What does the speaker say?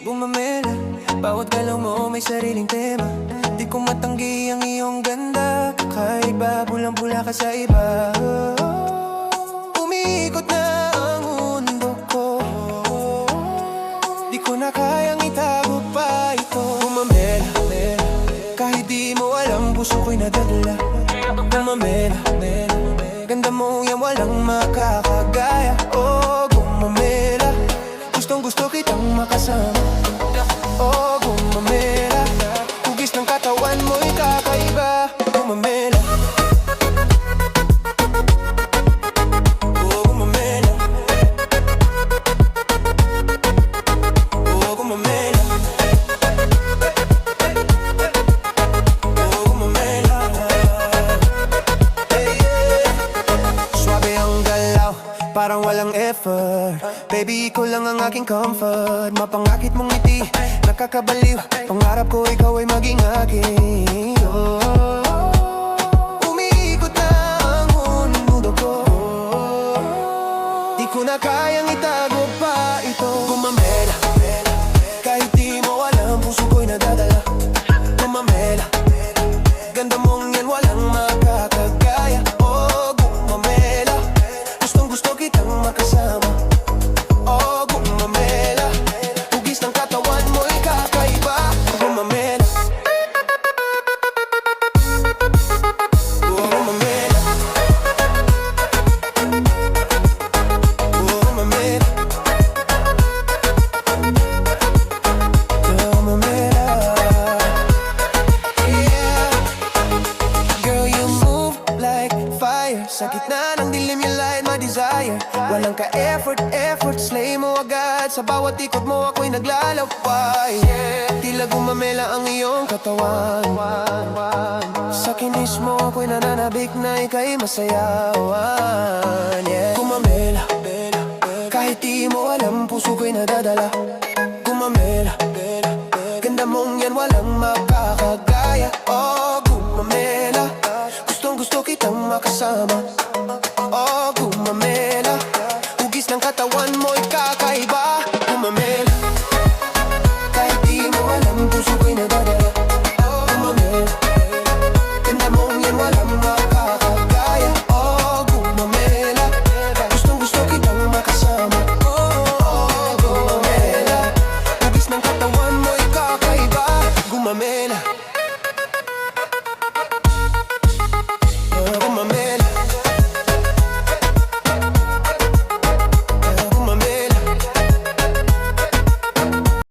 Bumamela, bawat galaw mo may sariling tema. Di ko matanggi ang iyong ganda, kakaiba, bulang-bula ka sa iba. Umiikot na ang mundo ko, di ko na kayang itago pa ito. Bumamela, kahit di mo alam, puso ko'y nadadala. Bumamela, ganda mo yan, walang makakagaya. Oh, bumamela, gustong gusto kitang makasama. Oh, bumamela, hugis ng katawan mo'y kakaiba. Bumamela, oh, bumamela, oh, bumamela, oh, bumamela. Hey, yeah. Suabe ang galaw, parang walang effort. Baby, ikaw lang ang aking comfort. Mapangakit mong ngiti, nakakabaliw. Pangarap ko ikaw ay maging aking. Umiikot na ang mundo ko, di ko na kayang itago pa ito. Bumamela, kahit di mo alam, puso ko'y nadadala. Bumamela, ganda mong yan, walang makakagaya. Oh, bumamela, gustong gusto kitang makasama. Oh, bumamela, hugis ng katawan mo'y kakaiba. Bumamela, oh, bumamela, oh, bumamela, bumamela. Yeah, girl, you move like fire. Sa gitna ng dilim, you light my desire. Walang ka-effort, slay mo agad. Sa bawat ikot mo ako'y naglalaway. Tila gumamela ang iyong katawan. Sa kinis mo ako'y nananabik na ika'y masayawan. Gumamela, kahit di mo alam, puso ko'y nadadala. Gumamela, ganda mong yan, walang makakagaya. Oh, gumamela, gustong gusto kitang makasama. Oh, gumamela.